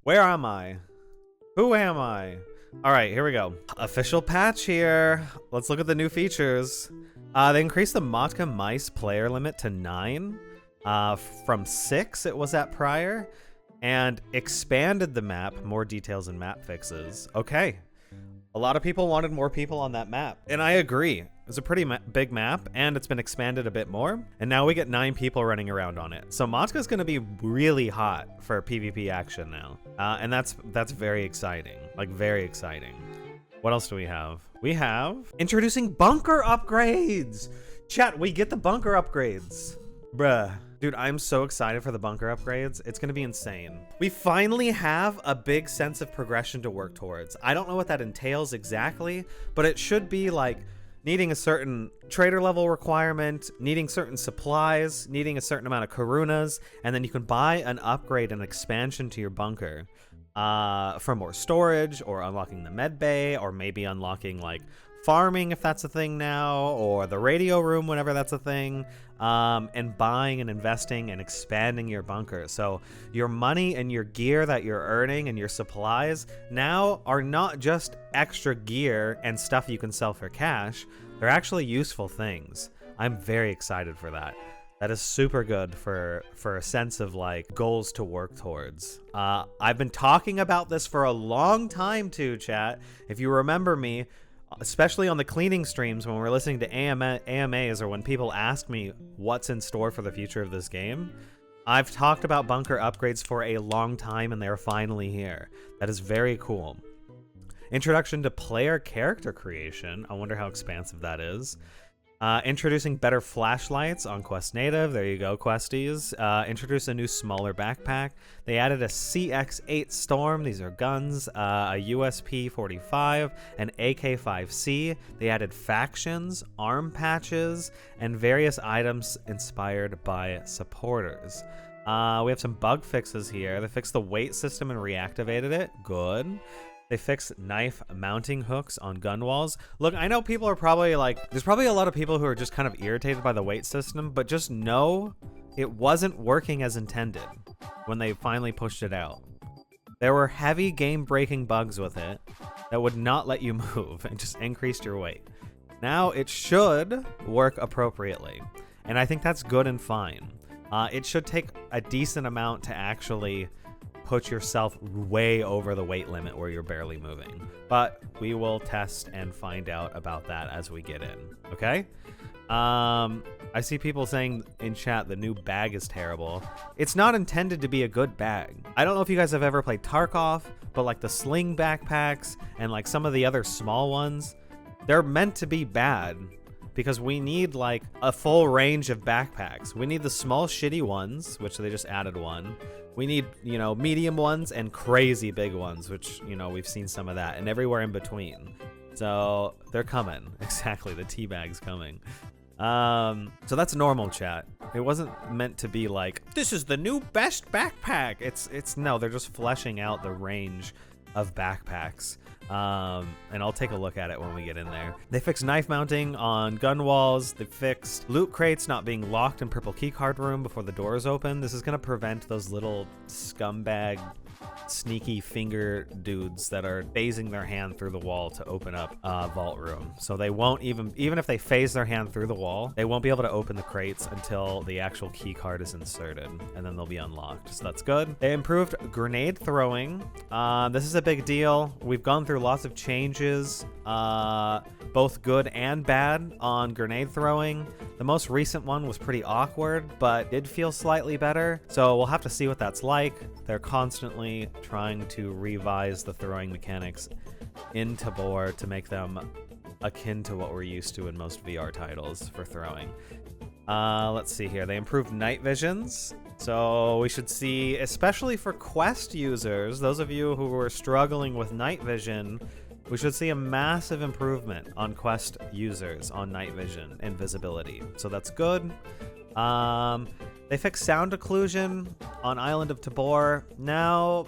Where am I? Who am I? All right, here we go. Official patch here. Let's look at the new features. They increased the Matka Mist player limit to 9 from 6 it was at prior, and expanded the map. More details and map fixes. Okay. A lot of people wanted more people on that map, and I agree. It's a pretty big map, and it's been expanded a bit more, and now we get 9 people running around on it. So Matka's going to be really hot for PvP action now, and that's very exciting, like very exciting. What else do we have? We have introducing bunker upgrades. Chat, we get the bunker upgrades. Bruh. Dude, I'm so excited for the bunker upgrades. It's gonna be insane. We finally have a big sense of progression to work towards. I don't know what that entails exactly, but it should be like needing a certain trader level requirement, needing certain supplies, needing a certain amount of karunas, and then you can buy an upgrade and expansion to your bunker for more storage, or unlocking the med bay, or maybe unlocking like farming if that's a thing now, or the radio room whenever that's a thing, and buying and investing and expanding your bunker. So your money and your gear that you're earning and your supplies now are not just extra gear and stuff you can sell for cash. They're actually useful things. I'm very excited for that. That is super good for a sense of like goals to work towards. I've been talking about this for a long time too, chat. If you remember me, especially on the cleaning streams when we're listening to AMAs, or when people ask me what's in store for the future of this game, I've talked about bunker upgrades for a long time, and they're finally here. That is very cool. Introduction to player character creation. I wonder how expansive that is. Introducing better flashlights on Quest Native. There you go, Questies. Introduce a new smaller backpack. They added a CX-8 Storm. These are guns. A USP-45, an AK-5C. They added factions, arm patches, and various items inspired by supporters. We have some bug fixes here. They fixed the weight system and reactivated it. Good. They fixed knife mounting hooks on gun walls. Look, I know people are probably like, there's probably a lot of people who are just kind of irritated by the weight system, but just know it wasn't working as intended when they finally pushed it out. There were heavy game-breaking bugs with it that would not let you move and just increased your weight. Now it should work appropriately, and I think that's good and fine. It should take a decent amount to actually put yourself way over the weight limit where you're barely moving. But we will test and find out about that as we get in, okay? I see people saying in chat the new bag is terrible. It's not intended to be a good bag. I don't know if you guys have ever played Tarkov, but like the sling backpacks and like some of the other small ones, they're meant to be bad because we need like a full range of backpacks. We need the small shitty ones, which they just added one. We need, you know, medium ones and crazy big ones, which, you know, we've seen some of that, and everywhere in between. So they're coming. Exactly, the tea bag's coming. So that's normal, chat. It wasn't meant to be like, this is the new best backpack. It's no, they're just fleshing out the range of backpacks. And I'll take a look at it when we get in there. They fixed knife mounting on gun walls. They fixed loot crates not being locked in purple keycard room before the doors open. This is going to prevent those little scumbag sneaky finger dudes that are phasing their hand through the wall to open up vault room. So they won't even if they phase their hand through the wall, they won't be able to open the crates until the actual key card is inserted, and then they'll be unlocked. So that's good. They improved grenade throwing. This is a big deal. We've gone through lots of changes, both good and bad, on grenade throwing. The most recent one was pretty awkward, but did feel slightly better. So we'll have to see what that's like. They're constantly trying to revise the throwing mechanics in Tabor to make them akin to what we're used to in most VR titles for throwing. Let's see here. They improved night visions. So we should see, especially for Quest users, those of you who were struggling with night vision, we should see a massive improvement on Quest users on night vision and visibility. So that's good. They fixed sound occlusion on Island of Tabor. Now,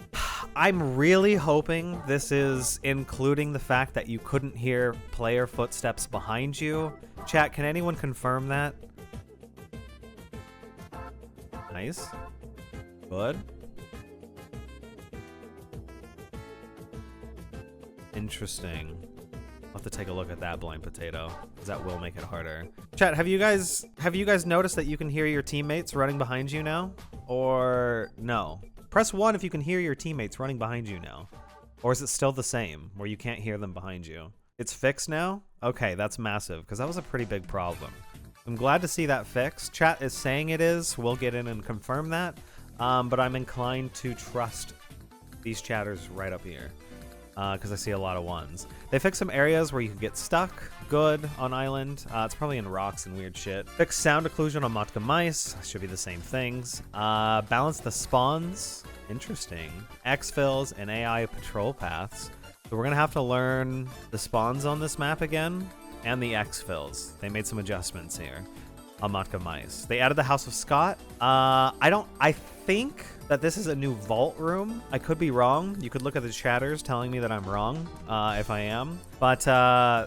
I'm really hoping this is including the fact that you couldn't hear player footsteps behind you. Chat, can anyone confirm that? Nice. Good. Interesting. I'll have to take a look at that blind potato, because that will make it harder. Chat, have you guys noticed that you can hear your teammates running behind you now? Or no? Press 1 if you can hear your teammates running behind you now. Or is it still the same, where you can't hear them behind you? It's fixed now? Okay, that's massive, because that was a pretty big problem. I'm glad to see that fixed. Chat is saying it is. We'll get in and confirm that. But I'm inclined to trust these chatters right up here, because I see a lot of ones. They fixed some areas where you could get stuck. Good on island. It's probably in rocks and weird shit. Fixed sound occlusion on Matka Mist. Should be the same things. Balance the spawns. Interesting. Exfills and AI patrol paths. So we're gonna have to learn the spawns on this map again and the exfills. They made some adjustments here on Matka Mist. They added the House of Scott. I think that this is a new vault room. I could be wrong. You could look at the chatters telling me that I'm wrong, if I am. But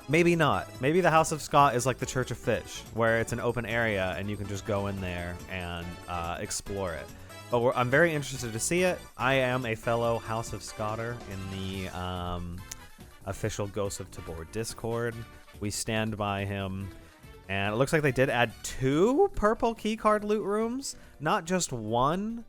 maybe not. Maybe the House of Scott is like the Church of Fish, where it's an open area and you can just go in there and explore it. But I'm very interested to see it. I am a fellow House of Scotter in the official Ghosts of Tabor Discord. We stand by him. And it looks like they did add 2 purple keycard loot rooms. Not just 1,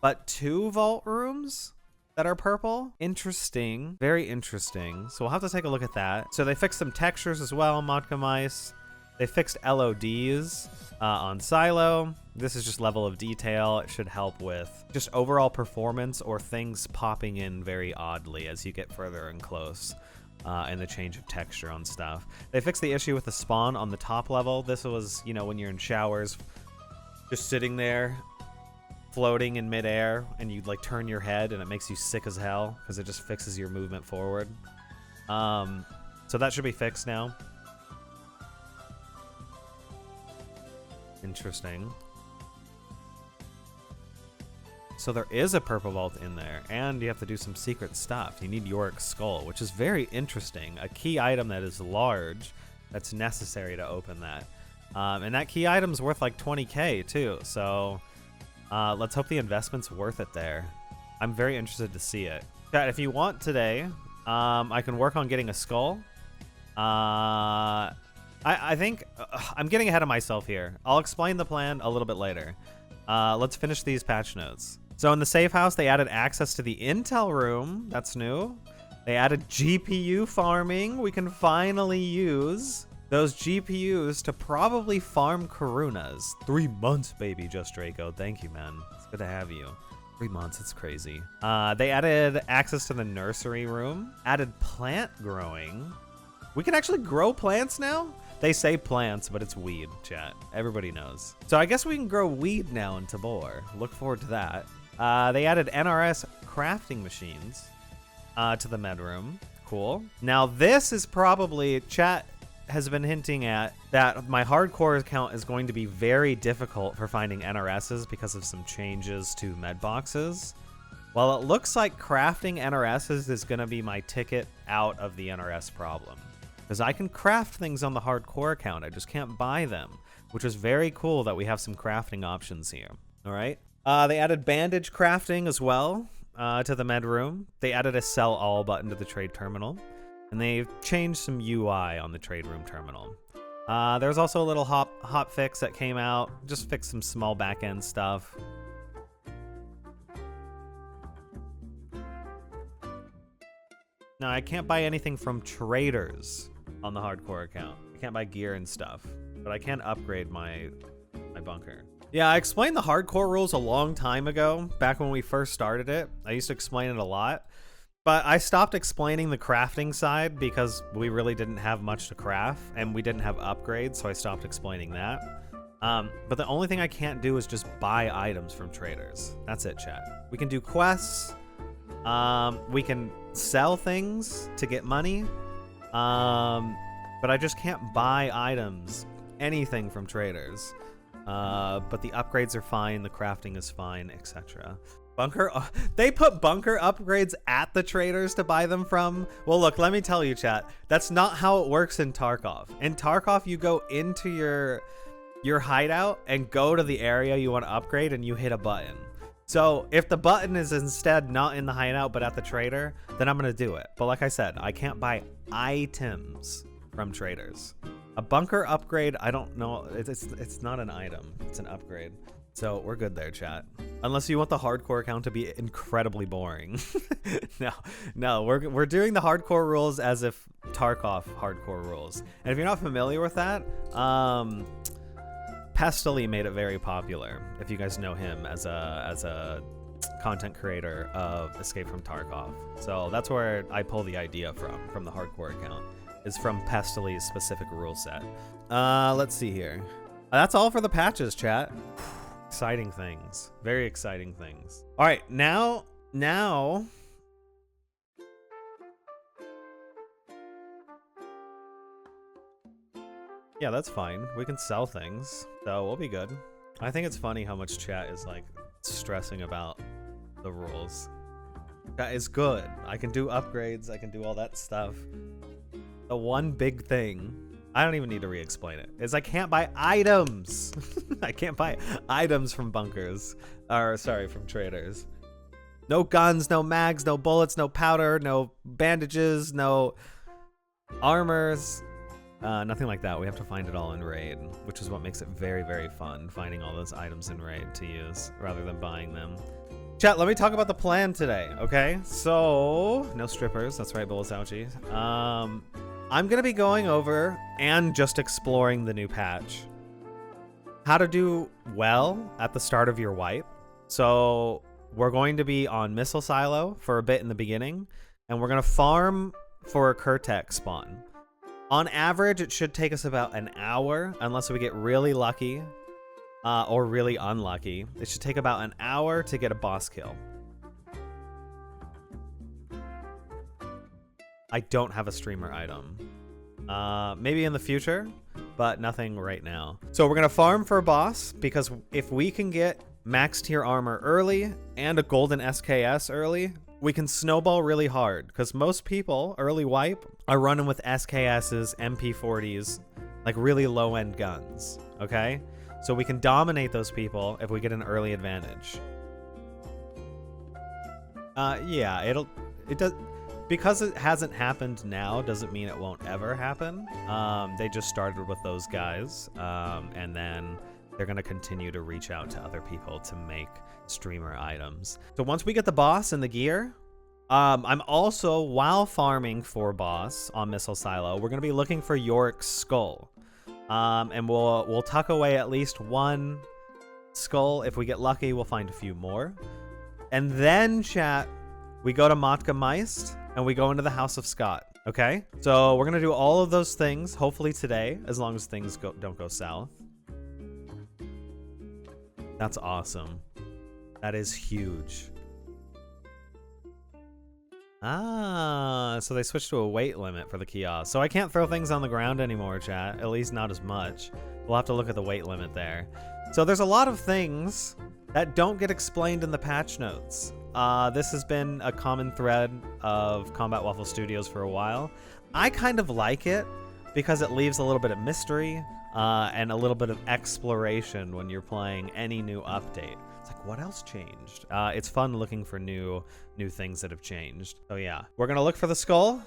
but 2 vault rooms that are purple. Interesting. Very interesting. So we'll have to take a look at that. So they fixed some textures as well on Matka Mist. They fixed LODs on Silo. This is just level of detail. It should help with just overall performance or things popping in very oddly as you get further and close. And the change of texture on stuff. They fixed the issue with the spawn on the top level. This was, you know, when you're in showers, just sitting there, floating in midair, and you like turn your head and it makes you sick as hell because it just fixes your movement forward. So that should be fixed now. Interesting. So there is a purple vault in there, and you have to do some secret stuff. You need Yorick's skull, which is very interesting. A key item that is large that's necessary to open that. And that key item's worth like 20k too, so let's hope the investment's worth it there. I'm very interested to see it. Chat, if you want today, I can work on getting a skull. I think I'm getting ahead of myself here. I'll explain the plan a little bit later. Let's finish these patch notes. So in the safe house, they added access to the intel room. That's new. They added GPU farming. We can finally use those GPUs to probably farm Karunas. 3 months, baby, Just Draco. Thank you, man. It's good to have you. 3 months, it's crazy. They added access to the nursery room. Added plant growing. We can actually grow plants now? They say plants, but it's weed, chat. Everybody knows. So I guess we can grow weed now in Tabor. Look forward to that. They added NRS crafting machines to the med room. Cool. Now this is probably, chat has been hinting at that my hardcore account is going to be very difficult for finding NRSs because of some changes to med boxes. Well, it looks like crafting NRSs is going to be my ticket out of the NRS problem. Because I can craft things on the hardcore account, I just can't buy them, which is very cool that we have some crafting options here. All right. They added bandage crafting as well to the med room. They added a sell all button to the trade terminal, and they've changed some UI on the trade room terminal. There's also a little hot fix that came out, just fixed some small back end stuff. Now I can't buy anything from traders on the hardcore account. I can't buy gear and stuff, but I can upgrade my bunker. Yeah, I explained the hardcore rules a long time ago, back when we first started it. I used to explain it a lot, but I stopped explaining the crafting side because we really didn't have much to craft and we didn't have upgrades, so I stopped explaining that. But the only thing I can't do is just buy items from traders. That's it, chat. We can do quests. We can sell things to get money. But I just can't buy items, anything from traders. But the upgrades are fine, the crafting is fine, etc. Bunker, they put bunker upgrades at the traders to buy them from. Well, look, let me tell you, chat, that's not how it works in Tarkov. In Tarkov, you go into your hideout and go to the area you want to upgrade and you hit a button. So if the button is instead not in the hideout but at the trader, then I'm gonna do it. But like I said, I can't buy items from traders. A bunker upgrade, I don't know. It's not an item. It's an upgrade. So we're good there, chat. Unless you want the hardcore account to be incredibly boring. No, we're doing the hardcore rules as if Tarkov hardcore rules. And if you're not familiar with that, Pestily made it very popular. If you guys know him as a content creator of Escape from Tarkov. So that's where I pull the idea from the hardcore account. Is from Pestily's specific rule set. Let's see here. That's all for the patches, chat. Exciting things. Very exciting things. All right, now. Yeah, that's fine. We can sell things, so we'll be good. I think it's funny how much chat is like stressing about the rules. That is good. I can do upgrades. I can do all that stuff. The one big thing, I don't even need to re-explain it, is I can't buy items. I can't buy items from bunkers. Or, sorry, from traders. No guns, no mags, no bullets, no powder, no bandages, no armors. Nothing like that. We have to find it all in raid, which is what makes it very, very fun, finding all those items in raid to use rather than buying them. Chat, let me talk about the plan today, okay? So, no strippers. That's right, Bulls Ouchie. I'm going to be going over and just exploring the new patch. How to do well at the start of your wipe. So, we're going to be on Missile Silo for a bit in the beginning, and we're going to farm for a Kurtek spawn. On average, it should take us about an hour, unless we get really lucky or really unlucky. It should take about an hour to get a boss kill. I don't have a streamer item. Maybe in the future, but nothing right now. So we're going to farm for a boss, because if we can get max tier armor early and a golden SKS early, we can snowball really hard, because most people, early wipe, are running with SKSs, MP40s, like really low-end guns, okay? So we can dominate those people if we get an early advantage. Yeah, it does, because it hasn't happened now, doesn't mean it won't ever happen. They just started with those guys, and then they're gonna continue to reach out to other people to make streamer items. So once we get the boss and the gear, I'm also, while farming for boss on Missile Silo, we're gonna be looking for Yorick's skull. And we'll tuck away at least one skull. If we get lucky, we'll find a few more. And then, chat, we go to Matka Mist and we go into the House of Scott. Okay? So we're gonna do all of those things, hopefully today, as long as things don't go south. That's awesome. That is huge. Ah, so they switched to a weight limit for the kiosk. So I can't throw things on the ground anymore, chat. At least not as much. We'll have to look at the weight limit there. So there's a lot of things that don't get explained in the patch notes. This has been a common thread of Combat Waffle Studios for a while. I kind of like it because it leaves a little bit of mystery and a little bit of exploration when you're playing any new update. It's like, what else changed? It's fun looking for new things that have changed. So yeah, we're gonna look for the skull.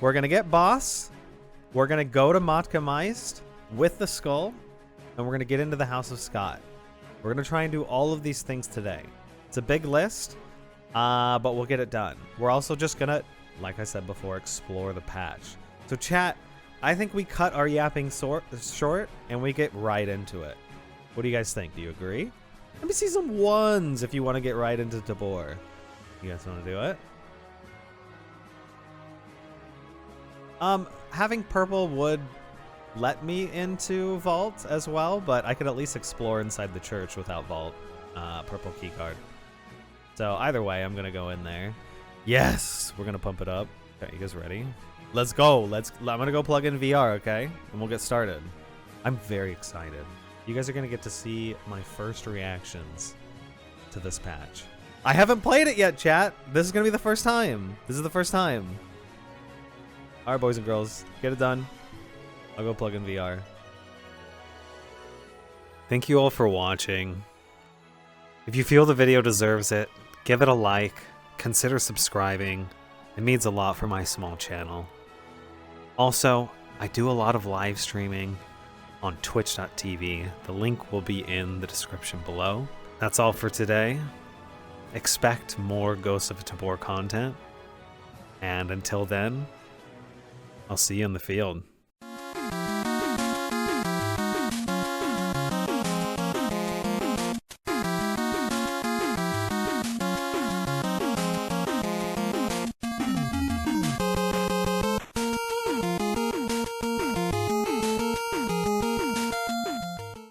We're gonna get boss. We're gonna go to Matka Mist with the skull, and we're gonna get into the House of Scott. We're gonna try and do all of these things today. It's a big list, but we'll get it done. We're also just gonna, like I said before, explore the patch. So chat, I think we cut our yapping short and we get right into it. What do you guys think? Do you agree? Let me see some ones if you want to get right into Tabor. You guys want to do it? Having purple would let me into vault as well, but I could at least explore inside the church without vault. Purple keycard. So either way, I'm gonna go in there. Yes, we're gonna pump it up. Okay, you guys ready? Let's go. I'm gonna go plug in VR, okay? And we'll get started. I'm very excited. You guys are gonna get to see my first reactions to this patch. I haven't played it yet, chat. This is gonna be the first time. This is the first time. All right, boys and girls, get it done. I'll go plug in VR. Thank you all for watching. If you feel the video deserves it, give it a like, consider subscribing. It means a lot for my small channel. Also, I do a lot of live streaming on twitch.tv. The link will be in the description below. That's all for today. Expect more Ghosts of Tabor content. And until then, I'll see you in the field.